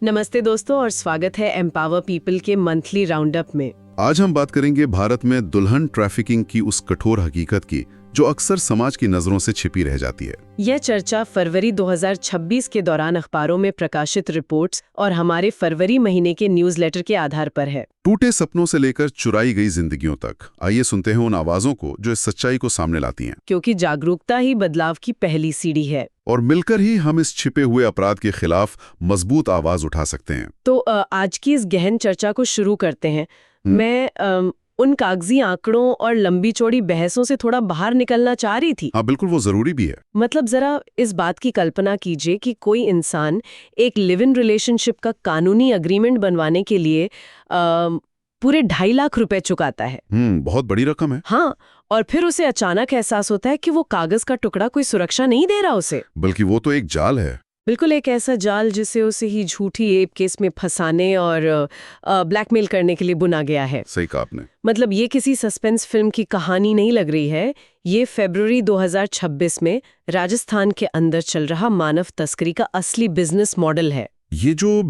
नमस्ते दोस्तों और स्वागत है एम्पावर पीपल के मंथली राउंडअप में। आज हम बात करेंगे भारत में दुल्हन ट्रैफिकिंग की उस कठोर हकीकत की जो अक्सर समाज की नजरों से छिपी रह जाती है। यह चर्चा फरवरी 2026 के दौरान अखबारों में प्रकाशित रिपोर्ट्स और हमारे फरवरी महीने के न्यूज़लेटर के आधार पर है। टूटे सपनों से लेकर चुराई गई जिंदगियों तक, आइए सुनते हैं उन आवाजों को जो इस सच्चाई को सामने लाती हैं। क्योंकि जागरूकता ही बदलाव की पहली सीढ़ी है और मिलकर ही हम इस छिपे हुए अपराध के खिलाफ मजबूत आवाज उठा सकते हैं। तो आज की इस गहन चर्चा को शुरू करते हैं। मैं उन कागजी आंकड़ों और लंबी चौड़ी बहसों से थोड़ा बाहर निकलना चाह रही थी। हाँ बिल्कुल, वो जरूरी भी है। मतलब जरा इस बात की कल्पना कीजिए कि कोई इंसान एक लिव इन रिलेशनशिप का कानूनी अग्रीमेंट बनवाने के लिए पूरे 2.5 लाख रुपए चुकाता है। बहुत बड़ी रकम है। हाँ, और फिर उसे अचानक एहसास होता है कि वो कागज का टुकड़ा कोई सुरक्षा नहीं दे रहा उसे, बल्कि वो तो एक जाल है। बिल्कुल एक ऐसा जाल जिसे उसे ही झूठी रेप केस में फंसाने और ब्लैकमेल करने के लिए बुना गया है। सही कहा आपने। मतलब ये किसी सस्पेंस फिल्म की कहानी नहीं लग रही है। ये फरवरी 2026 में राजस्थान के अंदर चल रहा मानव तस्करी का असली बिजनेस मॉडल है। ये जो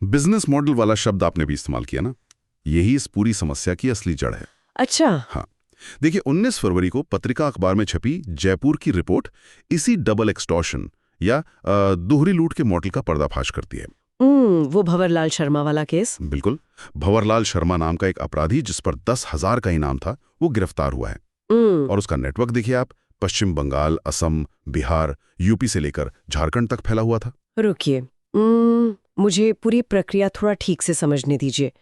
बिजनेस मॉडल वाला शब्द आपने भी इस्तेमाल किया ना, यही इस पूरी समस्या की असली जड़ है। अच्छा। हाँ, देखिए 19 फरवरी को पत्रिका अखबार में छपी जयपुर की रिपोर्ट इसी डबल एक्सटॉर्शन या दोहरी लूट के मॉडल का पर्दाफाश करती है। वो भंवरलाल शर्मा वाला केस। बिल्कुल, भंवरलाल शर्मा नाम का एक अपराधी जिस पर 10,000 का इनाम था, वो गिरफ्तार हुआ है। और उसका नेटवर्क देखिए आप, पश्चिम बंगाल, असम, बिहार, यूपी से लेकर झारखंड तक फैला हुआ था। रुकिए, मुझे पूरी प्रक्रिया थोड़ा ठीक से समझने दीजिए।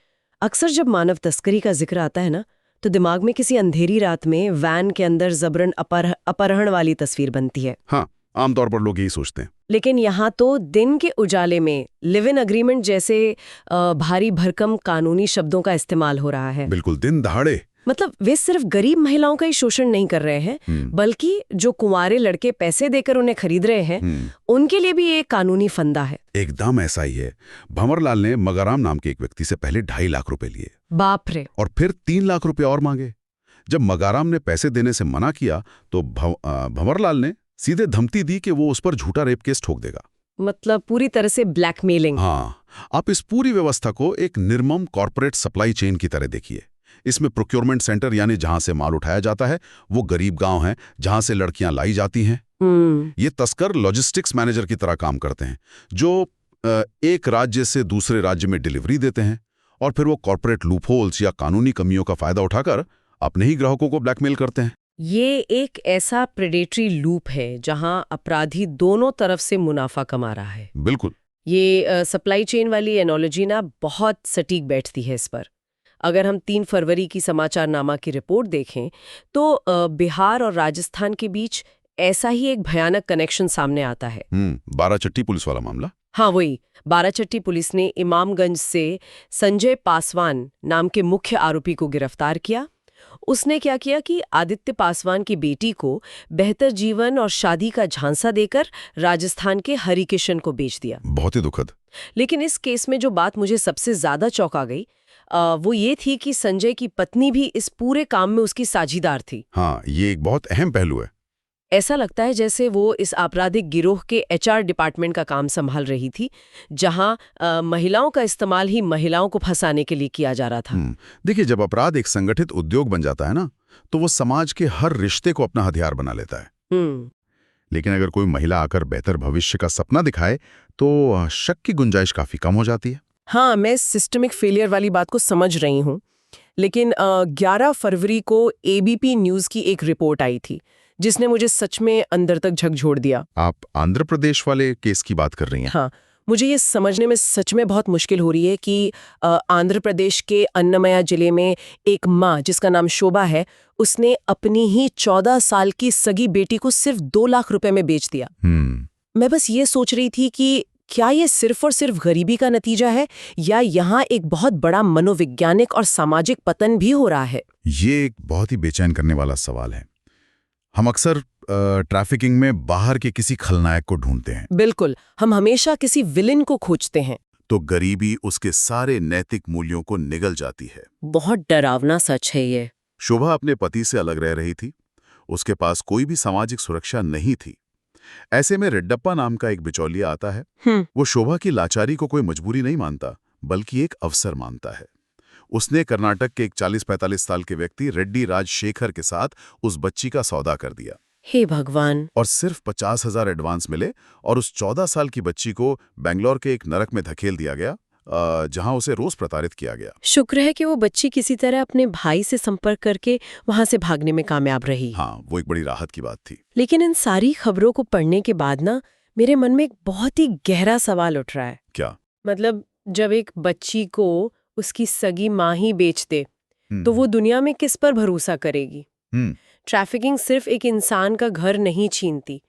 अक्सर जब मानव तस्करी का जिक्र आता है ना, तो दिमाग में किसी अंधेरी रात में वैन के अंदर जबरन अपहरण वाली तस्वीर बनती है। हाँ, आमतौर पर लोग यही सोचते हैं। लेकिन यहाँ तो दिन के उजाले में लिव इन अग्रीमेंट जैसे भारी भरकम कानूनी शब्दों का इस्तेमाल हो रहा है। बिल्कुल, दिन दहाड़े। मतलब वे सिर्फ गरीब महिलाओं का ही शोषण नहीं कर रहे हैं, बल्कि जो कुंवारे लड़के पैसे देकर उन्हें खरीद रहे हैं, उनके लिए भी ये कानूनी फंदा है। एकदम ऐसा ही है। भंवरलाल ने मगाराम नाम के एक व्यक्ति से पहले 2.5 लाख रुपए लिए। बाप रे। और फिर 3 लाख रुपए और मांगे। जब मगाराम ने पैसे देने से मना किया तो भंवरलाल ने सीधे धमकी दी कि वो उस पर झूठा रेप केस ठोक देगा। मतलब पूरी तरह से ब्लैकमेलिंग। हाँ, आप इस पूरी व्यवस्था को एक निर्मम कॉर्पोरेट सप्लाई चेन की तरह देखिए। इसमें प्रोक्योरमेंट सेंटर यानी जहां से माल उठाया जाता है, वो गरीब गांव हैं जहां से लड़कियां लाई जाती हैं। ये तस्कर लॉजिस्टिक्स मैनेजर की तरह काम करते हैं, जो एक राज्य से दूसरे राज्य में डिलीवरी देते हैं और फिर वो कॉर्पोरेट लूपहोल्स या कानूनी कमियों का फायदा उठाकर अपने ही ग्राहकों को ब्लैकमेल करते हैं। ये एक ऐसा प्रेडेटरी लूप है जहां अपराधी दोनों तरफ से मुनाफा कमा रहा है। बिल्कुल। ये सप्लाई चेन वाली एनोलॉजी ना बहुत सटीक बैठती है इस पर। अगर हम 3 फरवरी की समाचारनामा की रिपोर्ट देखें तो बिहार और राजस्थान के बीच ऐसा ही एक भयानक कनेक्शन सामने आता है। 12 चट्टी पुलिस वाला मामला। हाँ वही, 12 चट्टी पुलिस ने इमामगंज से संजय पासवान नाम के मुख्य आरोपी को गिरफ्तार किया। उसने क्या किया कि आदित्य पासवान की बेटी को बेहतर जीवन और शादी का झांसा देकर राजस्थान के हरिकिशन को बेच दिया। बहुत ही दुखद। लेकिन इस केस में जो बात मुझे सबसे ज्यादा चौंका गई वो ये थी कि संजय की पत्नी भी इस पूरे काम में उसकी साझीदार थी। हाँ, ये एक बहुत अहम पहलू है। ऐसा लगता है जैसे वो इस आपराधिक गिरोह के एचआर डिपार्टमेंट का काम संभाल रही थी, जहां महिलाओं का इस्तेमाल ही महिलाओं को फंसाने के लिए किया जा रहा था। देखिए, जब अपराध एक संगठित उद्योग बन जाता है ना, तो वो समाज के हर रिश्ते को अपना हथियार बना लेता है। लेकिन अगर कोई महिला आकर बेहतर भविष्य का सपना दिखाए तो शक की गुंजाइश काफी कम हो जाती है। हाँ, मैं सिस्टमिक फेलियर वाली बात को समझ रही हूँ। लेकिन 11 फरवरी को एबीपी न्यूज की एक रिपोर्ट आई थी जिसने मुझे सच में अंदर तक झकझोर दिया। आप आंध्र प्रदेश वाले केस की बात कर रही हैं? हाँ, मुझे ये समझने में सच में बहुत मुश्किल हो रही है कि आंध्र प्रदेश के अन्नमया जिले में एक माँ जिसका नाम शोभा है, उसने अपनी ही 14 साल की सगी बेटी को सिर्फ 2 लाख रुपए में बेच दिया। मैं बस ये सोच रही थी कि क्या ये सिर्फ और सिर्फ गरीबी का नतीजा है या यहाँ एक बहुत बड़ा मनोवैज्ञानिक और सामाजिक पतन भी हो रहा है। ये एक बहुत ही बेचैन करने वाला सवाल है। हम अक्सर ट्रैफिकिंग में बाहर के किसी खलनायक को ढूंढते हैं। बिल्कुल, हम हमेशा किसी विलेन को खोजते हैं। तो गरीबी उसके सारे नैतिक मूल्यों को निगल जाती है। बहुत डरावना सच है ये। शोभा अपने पति से अलग रह रही थी, उसके पास कोई भी सामाजिक सुरक्षा नहीं थी। ऐसे में रेड्डप्पा नाम का एक बिचौलिया आता है। वो शोभा की लाचारी को कोई मजबूरी नहीं मानता, बल्कि एक अवसर मानता है। उसने कर्नाटक के एक 40-45 साल के व्यक्ति रेड्डी राजशेखर के साथ उस बच्ची का सौदा कर दिया। हे भगवान! और सिर्फ 50,000 एडवांस मिले और उस 14 साल की बच्ची को बेंगलोर के एक नरक में धकेल दिया गया, जहां उसे रोज प्रताड़ित किया गया। शुक्र है कि वो बच्ची किसी तरह अपने भाई से संपर्क करके वहां से भागने में कामयाब रही। हाँ, वो एक बड़ी राहत की बात थी। लेकिन इन सारी खबरों को पढ़ने के बाद ना मेरे मन में एक बहुत ही गहरा सवाल उठ रहा है। क्या? मतलब जब एक बच्ची को उसकी सगी माँ ही बेच दे तो वो दुनिया में किस पर भरोसा करेगी? ट्रैफिकिंग सिर्फ एक इंसान का घर नहीं छीनती,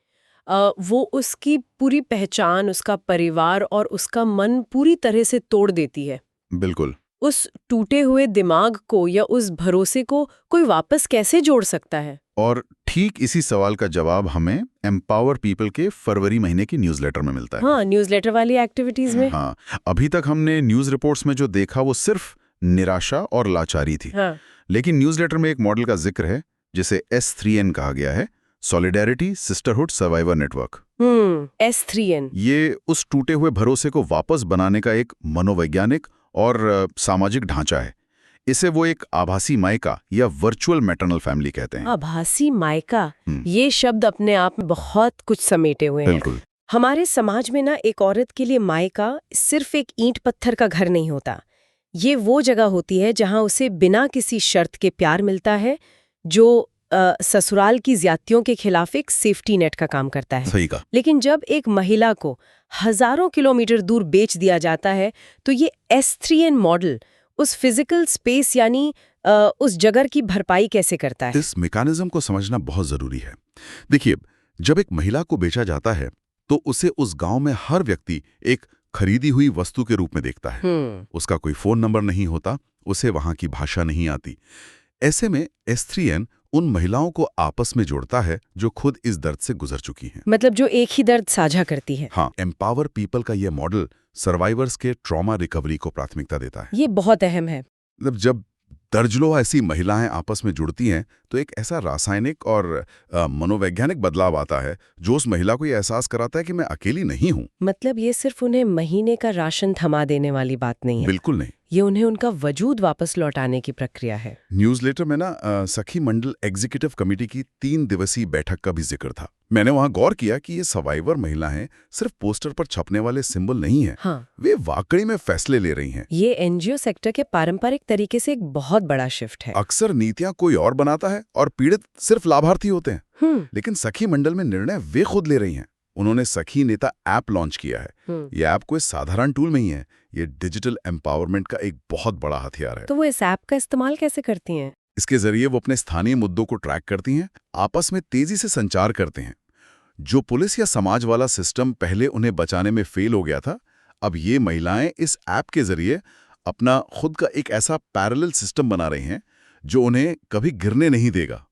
वो उसकी पूरी पहचान, उसका परिवार और उसका मन पूरी तरह से तोड़ देती है। बिल्कुल। उस टूटे हुए दिमाग को या उस भरोसे को कोई वापस कैसे जोड़ सकता है? और ठीक इसी सवाल का जवाब हमें एम्पावर पीपल के फरवरी महीने की न्यूज़लेटर में मिलता है। हाँ, न्यूज़लेटर वाली एक्टिविटीज में। हाँ, अभी तक हमने न्यूज़ रिपोर्ट्स में जो देखा वो सिर्फ निराशा और लाचारी थी। हाँ। लेकिन न्यूज़लेटर में एक मॉडल का जिक्र है जिसे S3N कहा गया है, solidarity sisterhood survivor network. S3N। ये उस टूटे हुए भरोसे को वापस बनाने का एक मनोवैज्ञानिक और सामाजिक ढांचा है। इसे वो एक आभासी मायका या वर्चुअल मैटरनल फैमिली कहते हैं। आभासी मायका, ये शब्द अपने आप में बहुत कुछ समेटे हुए हैं। बिल्कुल। हमारे समाज में ना एक औरत के लिए मायका सिर्फ एक ईंट पत्थर का घर नहीं होता। ये वो जगह होती है जहां उसे बिना किसी शर्त के प्यार मिलता है, जो ससुराल की ज्यादतियों के खिलाफ एक सेफ्टी नेट का काम करता है। सही कहा। लेकिन जब एक महिला को हजारों किलोमीटर दूर बेच दिया जाता है तो ये S3N मॉडल उस फिजिकल स्पेस यानी उस जगह की भरपाई कैसे करता है? इस मैकेनिज्म को समझना बहुत जरूरी है। देखिए, जब एक महिला को बेचा जाता है तो उसे उस गांव में हर व्यक्ति एक खरीदी हुई वस्तु के रूप में देखता है। उसका कोई फोन नंबर नहीं होता, उसे वहां की भाषा नहीं आती। ऐसे में S3N उन महिलाओं को आपस में जोड़ता है जो खुद इस दर्द से गुजर चुकी हैं। मतलब जो एक ही दर्द साझा करती है। हाँ, एम्पावर पीपल का यह मॉडल सर्वाइवर्स के ट्रॉमा रिकवरी को प्राथमिकता देता है। ये बहुत अहम है। मतलब जब दर्जनों ऐसी महिलाएं आपस में जुड़ती हैं तो एक ऐसा रासायनिक और मनोवैज्ञानिक बदलाव आता है जो उस महिला को ये एहसास कराता है कि मैं अकेली नहीं हूं। मतलब ये सिर्फ उन्हें महीने का राशन थमा देने वाली बात नहीं है। बिल्कुल नहीं। ये उन्हें उनका वजूद वापस लौटाने की प्रक्रिया है। न्यूज़लेटर में ना सखी मंडल एग्जीक्यूटिव कमेटी की 3 दिवसीय बैठक का भी जिक्र था। मैंने वहां गौर किया कि ये सर्वाइवर महिलाएं सिर्फ पोस्टर पर छपने वाले सिंबल नहीं है। हाँ। वे वाकई में फैसले ले रही हैं। ये NGO सेक्टर के पारंपरिक तरीके से एक बहुत बड़ा शिफ्ट है। अक्सर नीतियां कोई और बनाता है और पीड़ित सिर्फ लाभार्थी होते हैं। लेकिन सखी मंडल में निर्णय वे खुद ले रही हैं। उन्होंने सखी नेता ऐप लॉन्च किया है। ये ऐप कोई साधारण टूल नहीं है, ये डिजिटल एम्पावरमेंट का एक बहुत बड़ा हथियार है। तो वो इस ऐप का इस्तेमाल कैसे करती हैं? इसके जरिए वो अपने स्थानीय मुद्दों को ट्रैक करती हैं, आपस में तेजी से संचार करते हैं। जो पुलिस या समाज वाला सिस्टम पहले उन्हें बचाने में फेल हो गया था, अब ये महिलाएं इस ऐप के जरिए अपना खुद का एक ऐसा पैरेलल सिस्टम बना रही हैं जो उन्हें कभी गिरने नहीं देगा।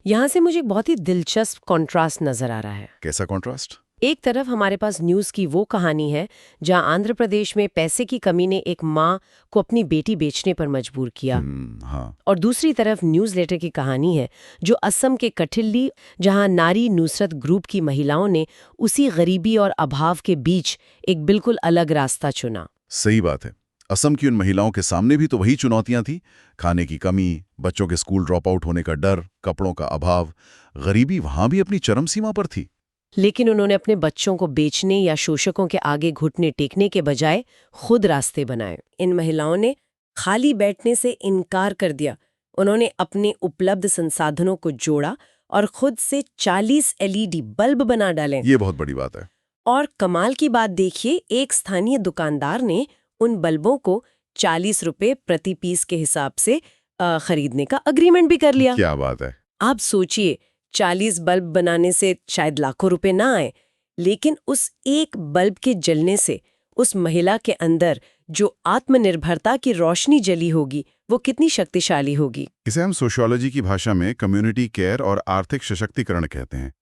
यहाँ से मुझे एक बहुत ही दिलचस्प कॉन्ट्रास्ट नजर आ रहा है। कैसा कॉन्ट्रास्ट? एक तरफ हमारे पास न्यूज़ की वो कहानी है जहां आंध्र प्रदेश में पैसे की कमी ने एक माँ को अपनी बेटी बेचने पर मजबूर किया। हाँ। और दूसरी तरफ न्यूज़लेटर की कहानी है जो असम के कठिल्ली, जहां नारी नुसरत ग्रुप की महिलाओं ने उसी गरीबी और अभाव के बीच एक बिल्कुल अलग रास्ता चुना। सही बात है। असम की उन महिलाओं के सामने भी तो वही चुनौतियां थी। खाने की कमी, बच्चों के स्कूल ड्रॉप आउट होने का डर, कपड़ों का अभाव। गरीबी वहां भी अपनी चरम सीमा पर थी। लेकिन उन्होंने अपने बच्चों को बेचने या शोषकों के आगे घुटने टेकने के बजाय खुद रास्ते बनाए। इन महिलाओं ने खाली बैठने से इनकार कर दिया। उन्होंने अपने उपलब्ध संसाधनों को जोड़ा और खुद से 40 LED बल्ब बना डाले। ये बहुत बड़ी बात है। और कमाल की बात देखिए, एक स्थानीय दुकानदार ने उन बल्बों को 40 रुपए प्रति पीस के हिसाब से खरीदने का अग्रीमेंट भी कर लिया। क्या बात है। आप सोचिए, 40 बल्ब बनाने से शायद लाखों रुपए ना आए, लेकिन उस एक बल्ब के जलने से उस महिला के अंदर जो आत्मनिर्भरता की रोशनी जली होगी वो कितनी शक्तिशाली होगी। इसे हम सोशियोलॉजी की भाषा में कम्युनिटी केयर और आर्थिक सशक्तिकरण कहते हैं।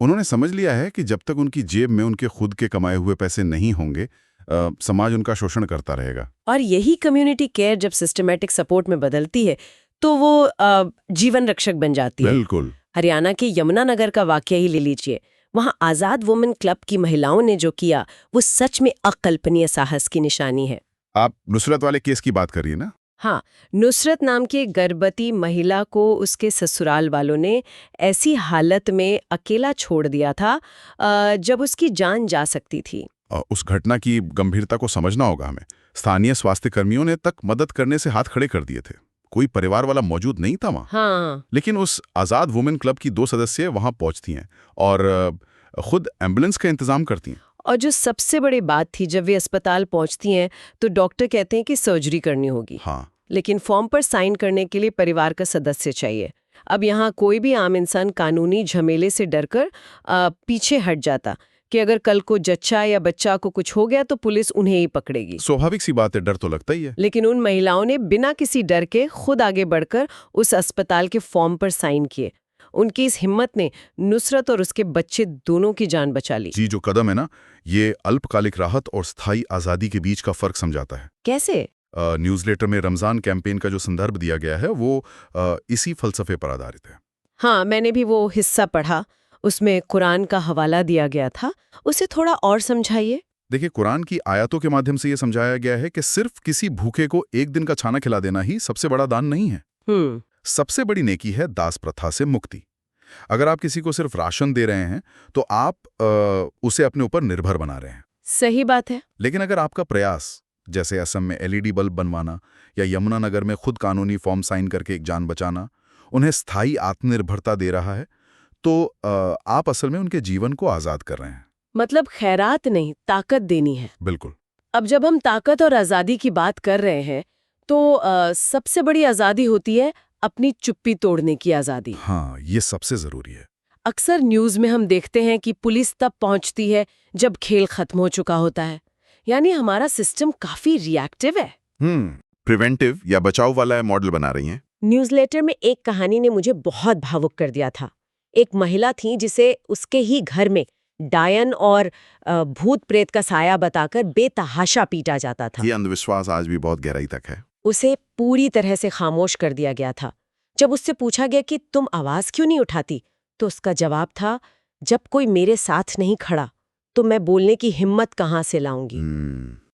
उन्होंने समझ लिया है कि जब तक उनकी जेब में उनके खुद के कमाए हुए पैसे नहीं होंगे, समाज उनका शोषण करता रहेगा। और यही कम्युनिटी केयर जब सिस्टमैटिक सपोर्ट में बदलती है तो वो जीवन रक्षक बन जाती है। बिल्कुल। हरियाणा के यमुनानगर का वाकया ही ले लीजिए। वहां आजाद वुमेन क्लब की महिलाओं ने जो किया वो सच में अकल्पनीय साहस की निशानी है। आप नुसरत वाले केस की बात कर रही है ना? हाँ, नुसरत नाम की एक गर्भवती महिला को उसके ससुराल वालों ने ऐसी हालत में अकेला छोड़ दिया था जब उसकी जान जा सकती थी। उस घटना की गंभीरता को समझना होगा हमें। स्थानीय स्वास्थ्य कर्मियों ने तक मदद करने से हाथ खड़े कर दिए थे। कोई परिवार वाला मौजूद नहीं था वहाँ। हाँ। लेकिन उस आज़ाद वुमेन क्लब की 2 सदस्य वहाँ पहुँचती हैं और खुद एम्बुलेंस का इंतजाम करती हैं। और जो सबसे बड़ी बात थी, जब वे अस्पताल पहुंचती हैं तो डॉक्टर कहते हैं कि सर्जरी करनी होगी। हाँ। लेकिन फॉर्म पर साइन करने के लिए परिवार का सदस्य चाहिए। अब यहाँ कोई भी आम इंसान कानूनी झमेले से डरकर पीछे हट जाता कि अगर कल को जच्चा या बच्चा को कुछ हो गया तो पुलिस उन्हें ही पकड़ेगी। स्वाभाविक सी बात है, डर तो लगता ही है। लेकिन उन महिलाओं ने बिना किसी डर के खुद आगे बढ़कर उस अस्पताल के फॉर्म पर साइन किए। उनकी इस हिम्मत ने नुसरत और उसके बच्चे दोनों की जान बचा ली। जी, जो कदम है ना, ये अल्पकालिक राहत और स्थायी आज़ादी के बीच का फर्क समझाता है। कैसे? न्यूज़लेटर में रमज़ान कैंपेन का जो संदर्भ दिया गया है वो इसी फलसफे पर आधारित है। हाँ, मैंने भी वो हिस्सा पढ़ा। उसमें कुरान का हवाला दिया गया था। उसे थोड़ा और समझाइए। देखिए, कुरान की आयतों के माध्यम से ये समझाया गया है कि सिर्फ किसी भूखे को एक दिन का खाना खिला देना ही सबसे बड़ा दान नहीं है। सबसे बड़ी नेकी है दास प्रथा से मुक्ति। अगर आप किसी को सिर्फ राशन दे रहे हैं तो आप उसे अपने ऊपर निर्भर बना रहे हैं। सही बात है। लेकिन अगर आपका प्रयास, जैसे असम में LED बल्ब बनवाना या यमुनानगर में खुद कानूनी फॉर्म साइन करके एक जान बचाना, उन्हें स्थायी आत्मनिर्भरता दे रहा है, तो आप असल में उनके जीवन को आज़ाद कर रहे हैं। मतलब खैरात नहीं, ताकत देनी है। बिल्कुल। अब जब हम ताकत और आज़ादी की बात कर रहे हैं तो सबसे बड़ी आज़ादी होती है अपनी चुप्पी तोड़ने की आज़ादी। हाँ, ये सबसे ज़रूरी है। अक्सर न्यूज़ में हम देखते हैं कि पुलिस तब पहुंचती है जब खेल खत्म हो चुका होता है। यानी हमारा सिस्टम काफी रिएक्टिव है। प्रिवेंटिव या बचाव वाला मॉडल बना रही हैं। न्यूज़लेटर में एक कहानी ने मुझे बहुत भावुक कर दिया था। एक महिला थी जिसे उसके ही घर में डायन और भूत प्रेत का साया बताकर बेतहाशा पीटा जाता था। ये अंधविश्वास आज भी बहुत गहराई तक है। उसे पूरी तरह से खामोश कर दिया गया था। जब उससे पूछा गया कि तुम आवाज क्यों नहीं उठाती, तो उसका जवाब था, जब कोई मेरे साथ नहीं खड़ा तो मैं बोलने की हिम्मत कहाँ से लाऊंगी।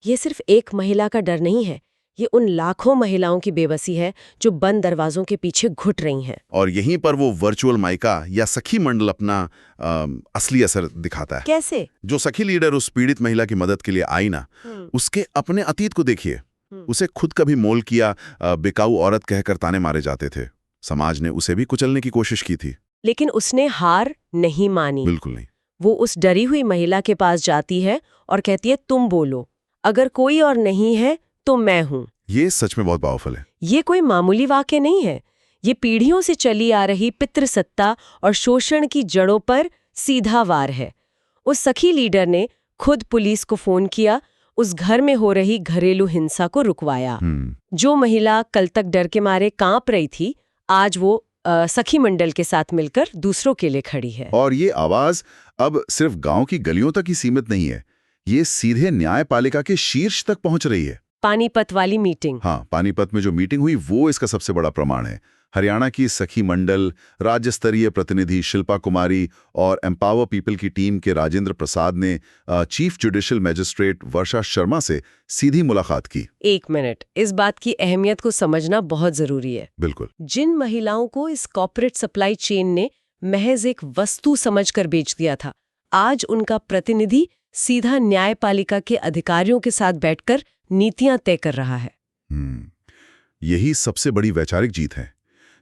ये सिर्फ एक महिला का डर नहीं है, ये उन लाखों महिलाओं की बेबसी है जो बंद दरवाजों के पीछे घुट रही हैं। और यहीं पर वो वर्चुअल माइका या सखी मंडल अपना असली असर दिखाता है। कैसे? जो सखी लीडर उस पीड़ित महिला की मदद के लिए आई ना, उसके अपने अतीत को देखिए। उसे खुद कभी मोल किया बेकाऊ औरत कहकर ताने मारे जाते थे। समाज ने उसे भी कुचलने की कोशिश की थी, लेकिन उसने हार नहीं मानी। बिल्कुल नहीं। वो उस डरी हुई महिला के पास जाती है और कहती है, तुम बोलो, अगर कोई और नहीं है तो मैं हूं। ये सच में बहुत पावरफुल है। ये कोई मामूली वाक्य नहीं है। ये पीढ़ियों से चली आ रही पितृसत्ता और शोषण की जड़ों पर सीधा वार है। उस सखी लीडर ने खुद पुलिस को फोन किया, उस घर में हो रही घरेलू हिंसा को रुकवाया। जो महिला कल तक डर के मारे कांप रही थी, आज वो सखी मंडल के साथ मिलकर दूसरों के लिए खड़ी है। और ये आवाज अब सिर्फ गांव की गलियों तक ही सीमित नहीं है, ये सीधे न्यायपालिका के शीर्ष तक पहुंच रही है। पानीपत वाली मीटिंग। हाँ, पानीपत में जो मीटिंग हुई वो इसका सबसे बड़ा प्रमाण है। हरियाणा की सखी मंडल, राज्य स्तरीय प्रतिनिधि शिल्पा कुमारी और एम्पावर पीपल की टीम के राजेंद्र प्रसाद ने चीफ जुडिशियल मैजिस्ट्रेट वर्षा शर्मा से सीधी मुलाकात की। एक मिनट, इस बात की अहमियत को समझना बहुत जरूरी है। बिल्कुल। जिन महिलाओं को इस कॉर्पोरेट सप्लाई चेन ने महज एक वस्तु समझकर बेच दिया था, आज उनका प्रतिनिधि सीधा न्यायपालिका के अधिकारियों के साथ बैठकर नीतियां तय कर रहा है। यही सबसे बड़ी वैचारिक जीत है।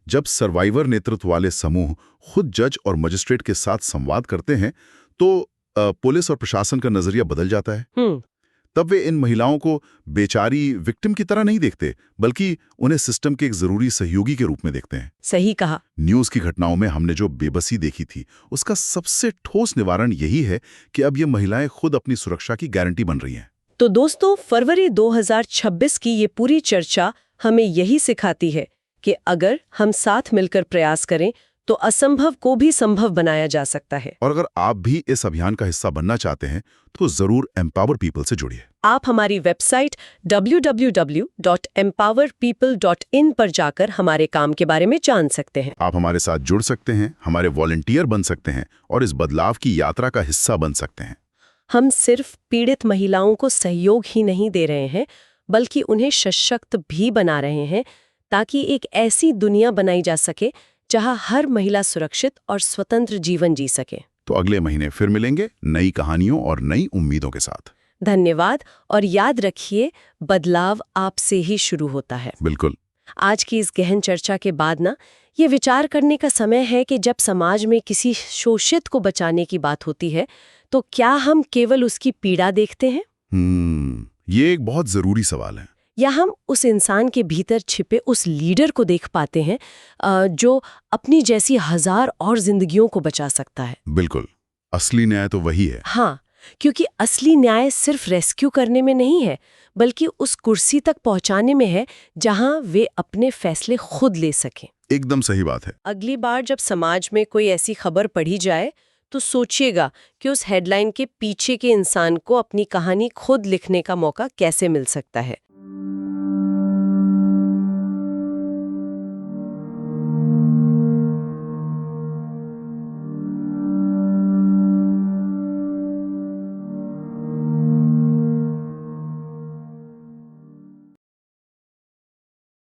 जब सर्वाइवर नेतृत्व वाले समूह खुद जज और मजिस्ट्रेट के साथ संवाद करते हैं तो पुलिस और प्रशासन का नजरिया बदल जाता है। तब वे इन महिलाओं को बेचारी विक्टिम की तरह नहीं देखते, बल्कि उन्हें सिस्टम के एक जरूरी सहयोगी के रूप में देखते हैं। सही कहा। न्यूज की घटनाओं में हमने जो बेबसी देखी थी, उसका सबसे ठोस निवारण यही है कि अब ये महिलाएं खुद अपनी सुरक्षा की गारंटी बन रही हैं। तो दोस्तों, फरवरी 2026 की ये पूरी चर्चा हमें यही सिखाती है कि अगर हम साथ मिलकर प्रयास करें तो असंभव को भी संभव बनाया जा सकता है। और अगर आप भी इस अभियान का हिस्सा बनना चाहते हैं तो जरूर एम्पावर पीपल से जुड़िए। आप हमारी वेबसाइट www.empowerpeople.in पर जाकर हमारे काम के बारे में जान सकते हैं। आप हमारे साथ जुड़ सकते हैं, हमारे वॉलंटियर बन सकते हैं और इस बदलाव की यात्रा का हिस्सा बन सकते हैं। हम सिर्फ पीड़ित महिलाओं को सहयोग ही नहीं दे रहे हैं, बल्कि उन्हें सशक्त भी बना रहे हैं, ताकि एक ऐसी दुनिया बनाई जा सके जहां हर महिला सुरक्षित और स्वतंत्र जीवन जी सके। तो अगले महीने फिर मिलेंगे नई कहानियों और नई उम्मीदों के साथ। धन्यवाद, और याद रखिए, बदलाव आपसे ही शुरू होता है। बिल्कुल। आज की इस गहन चर्चा के बाद ना, ये विचार करने का समय है कि जब समाज में किसी शोषित को बचाने की बात होती है, तो क्या हम केवल उसकी पीड़ा देखते हैं? ये एक बहुत जरूरी सवाल है। या हम उस इंसान के भीतर छिपे उस लीडर को देख पाते हैं जो अपनी जैसी हजार और जिंदगियों को बचा सकता है? बिल्कुल, असली न्याय तो वही है। हाँ, क्योंकि असली न्याय सिर्फ रेस्क्यू करने में नहीं है, बल्कि उस कुर्सी तक पहुंचाने में है जहां वे अपने फैसले खुद ले सकें। एकदम सही बात है। अगली बार जब समाज में कोई ऐसी खबर पढ़ी जाए, तो सोचिएगा कि उस हेडलाइन के पीछे के इंसान को अपनी कहानी खुद लिखने का मौका कैसे मिल सकता है।